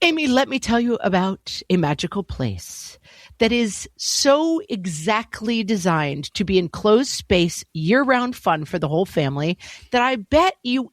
Amy, let me tell you about a magical place that is so exactly designed to be enclosed space, year-round fun for the whole family that I bet you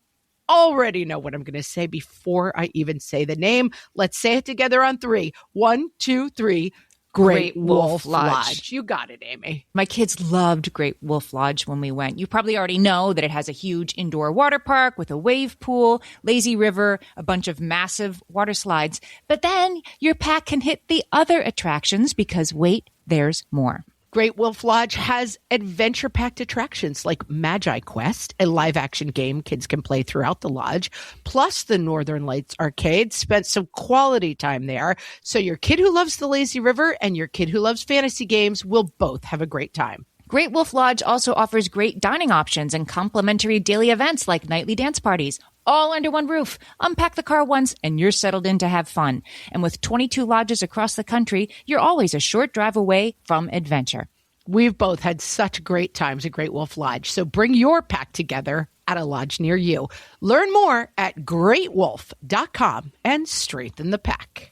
already know what I'm going to say before I even say the name. Let's say it together on three. 1, 2, 3. Great Wolf Lodge. You got it, Amy. My kids loved Great Wolf Lodge when we went. You probably already know that it has a huge indoor water park with a wave pool, lazy river, a bunch of massive water slides. But then your pack can hit the other attractions because, wait, there's more. Great Wolf Lodge has adventure-packed attractions like Magi Quest, a live-action game kids can play throughout the lodge, plus the Northern Lights Arcade. Spent some quality time there, so your kid who loves the lazy river and your kid who loves fantasy games will both have a great time. Great Wolf Lodge also offers great dining options and complimentary daily events like nightly dance parties, all under one roof. Unpack the car once and you're settled in to have fun. And with 22 lodges across the country, you're always a short drive away from adventure. We've both had such great times at Great Wolf Lodge, so bring your pack together at a lodge near you. Learn more at greatwolf.com and strengthen the pack.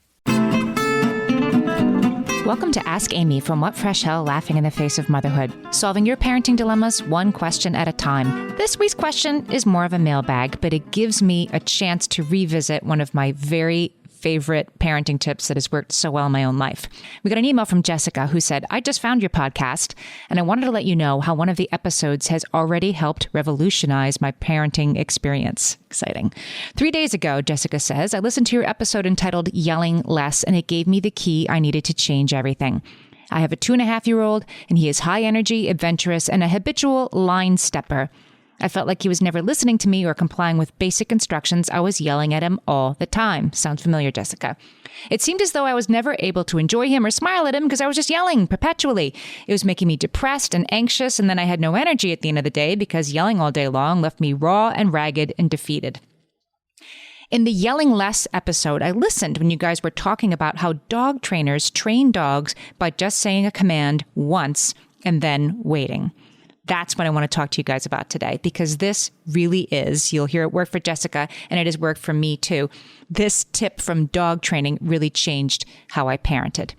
Welcome to Ask Amy from What Fresh Hell Laughing in the Face of Motherhood, solving your parenting dilemmas one question at a time. This week's question is more of a mailbag, but it gives me a chance to revisit one of my very favorite parenting tips that has worked so well in my own life. We got an email from Jessica who said, I just found your podcast and I wanted to let you know how one of the episodes has already helped revolutionize my parenting experience. Exciting. 3 days ago, Jessica says, I listened to your episode entitled Yelling Less and it gave me the key I needed to change everything. I have a 2.5-year-old and he is high energy, adventurous, and a habitual line stepper. I felt like he was never listening to me or complying with basic instructions. I was yelling at him all the time. Sounds familiar, Jessica. It seemed as though I was never able to enjoy him or smile at him because I was just yelling perpetually. It was making me depressed and anxious, and then I had no energy at the end of the day because yelling all day long left me raw and ragged and defeated. In the Yelling Less episode, I listened when you guys were talking about how dog trainers train dogs by just saying a command once and then waiting. That's what I want to talk to you guys about today, because this really is, you'll hear it work for Jessica, and it has worked for me too. This tip from dog training really changed how I parented.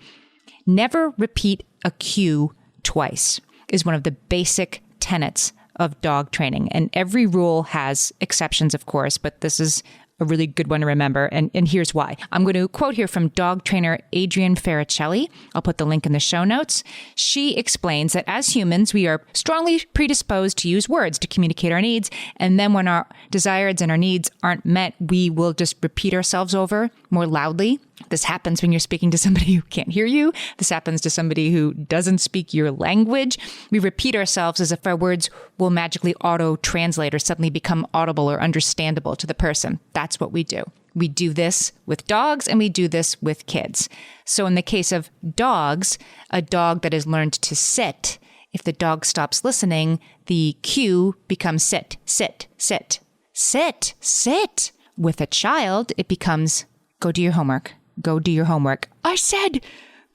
Never repeat a cue twice is one of the basic tenets of dog training. And every rule has exceptions, of course, but this is a really good one to remember. And here's why. I'm going to quote here from dog trainer Adrienne Ferricelli. I'll put the link in the show notes. She explains that as humans, we are strongly predisposed to use words to communicate our needs. And then when our desires and our needs aren't met, we will just repeat ourselves over more loudly. This happens when you're speaking to somebody who can't hear you. This happens to somebody who doesn't speak your language. We repeat ourselves as if our words will magically auto-translate or suddenly become audible or understandable to the person. That's what we do. We do this with dogs and we do this with kids. So in the case of dogs, a dog that has learned to sit, if the dog stops listening, the cue becomes sit, sit, sit, sit, sit. With a child, it becomes go do your homework. Go do your homework. I said,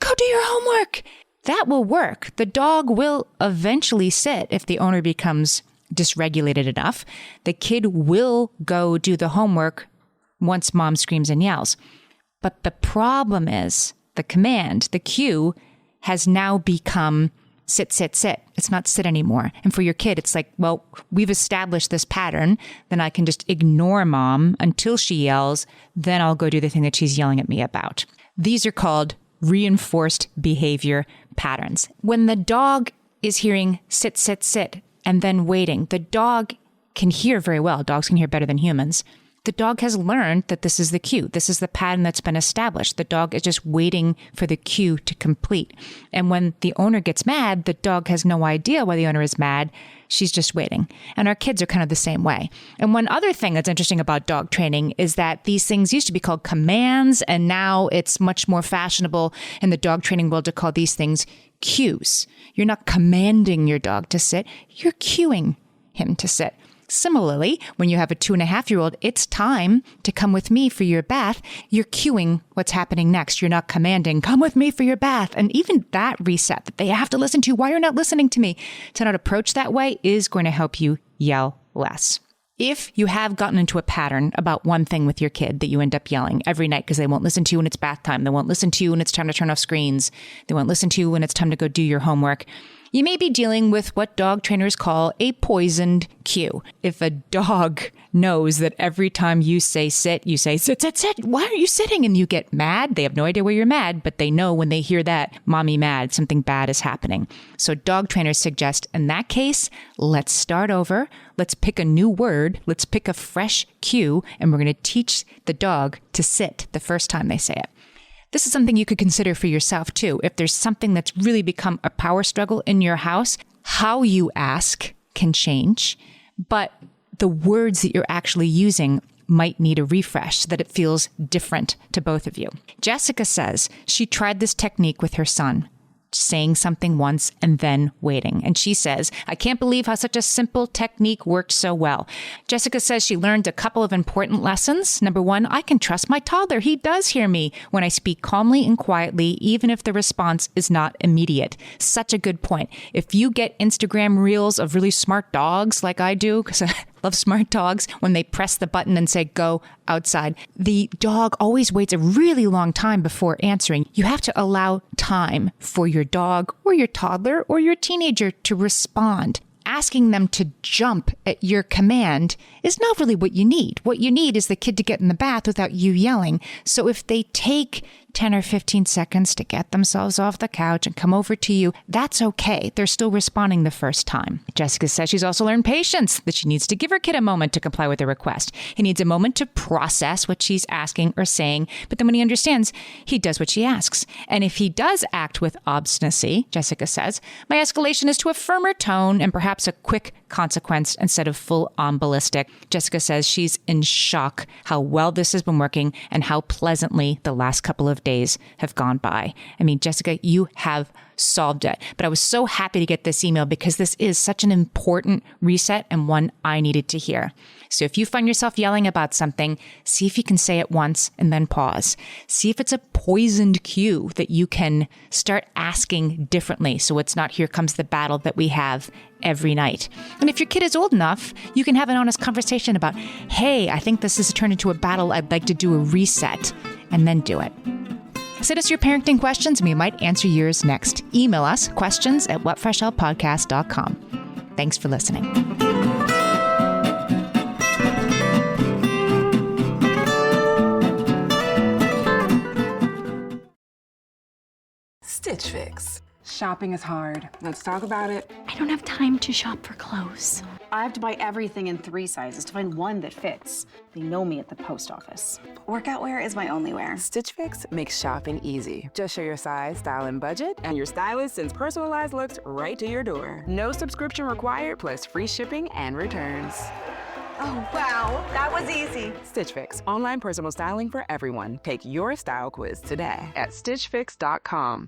go do your homework. That will work. The dog will eventually sit if the owner becomes dysregulated enough. The kid will go do the homework once mom screams and yells. But the problem is the command, the cue, has now become sit, sit, sit. It's not sit anymore. And for your kid, it's like, well, we've established this pattern. Then I can just ignore mom until she yells. Then I'll go do the thing that she's yelling at me about. These are called reinforced behavior patterns. When the dog is hearing sit, sit, sit, and then waiting, the dog can hear very well. Dogs can hear better than humans. The dog has learned that this is the cue. This is the pattern that's been established. The dog is just waiting for the cue to complete. And when the owner gets mad, the dog has no idea why the owner is mad. She's just waiting. And our kids are kind of the same way. And one other thing that's interesting about dog training is that these things used to be called commands, and now it's much more fashionable in the dog training world to call these things cues. You're not commanding your dog to sit. You're cueing him to sit. Similarly, when you have a 2.5-year-old, it's time to come with me for your bath. You're cueing what's happening next. You're not commanding, come with me for your bath. And even that reset that they have to listen to, why you're not listening to me, to not approach that way is going to help you yell less. If you have gotten into a pattern about one thing with your kid that you end up yelling every night because they won't listen to you when it's bath time, they won't listen to you when it's time to turn off screens, they won't listen to you when it's time to go do your homework, you may be dealing with what dog trainers call a poisoned cue. If a dog knows that every time you say sit, you say sit, sit, sit, why are you sitting? And you get mad. They have no idea why you're mad, but they know when they hear that, mommy mad, something bad is happening. So dog trainers suggest in that case, let's start over. Let's pick a new word. Let's pick a fresh cue, and we're going to teach the dog to sit the first time they say it. This is something you could consider for yourself too. If there's something that's really become a power struggle in your house, how you ask can change, but the words that you're actually using might need a refresh so that it feels different to both of you. Jessica says she tried this technique with her son, saying something once and then waiting. And she says, I can't believe how such a simple technique worked so well. Jessica says she learned a couple of important lessons. Number one, I can trust my toddler. He does hear me when I speak calmly and quietly, even if the response is not immediate. Such a good point. If you get Instagram reels of really smart dogs like I do, because I love smart dogs, when they press the button and say, go outside, the dog always waits a really long time before answering. You have to allow time for your dog or your toddler or your teenager to respond. Asking them to jump at your command is not really what you need. What you need is the kid to get in the bath without you yelling. So if they take 10 or 15 seconds to get themselves off the couch and come over to you, that's okay. They're still responding the first time. Jessica says she's also learned patience, that she needs to give her kid a moment to comply with a request. He needs a moment to process what she's asking or saying, but then when he understands, he does what she asks. And if he does act with obstinacy, Jessica says, my escalation is to a firmer tone and perhaps a quick consequence instead of full-on ballistic. Jessica says she's in shock how well this has been working and how pleasantly the last couple of days have gone by. I mean, Jessica, you have solved it. But I was so happy to get this email because this is such an important reset and one I needed to hear. So if you find yourself yelling about something, see if you can say it once and then pause. See if it's a poisoned cue that you can start asking differently. So it's not here comes the battle that we have every night. And if your kid is old enough, you can have an honest conversation about, hey, I think this has turned into a battle. I'd like to do a reset, and then do it. Send us your parenting questions and we might answer yours next. Email us questions@whatfreshhellpodcast.com. Thanks for listening. Stitch Fix. Shopping is hard. Let's talk about it. I don't have time to shop for clothes. I have to buy everything in 3 sizes to find one that fits. They know me at the post office. Workout wear is my only wear. Stitch Fix makes shopping easy. Just show your size, style, and budget, and your stylist sends personalized looks right to your door. No subscription required, plus free shipping and returns. Oh, wow. That was easy. Stitch Fix. Online personal styling for everyone. Take your style quiz today at stitchfix.com.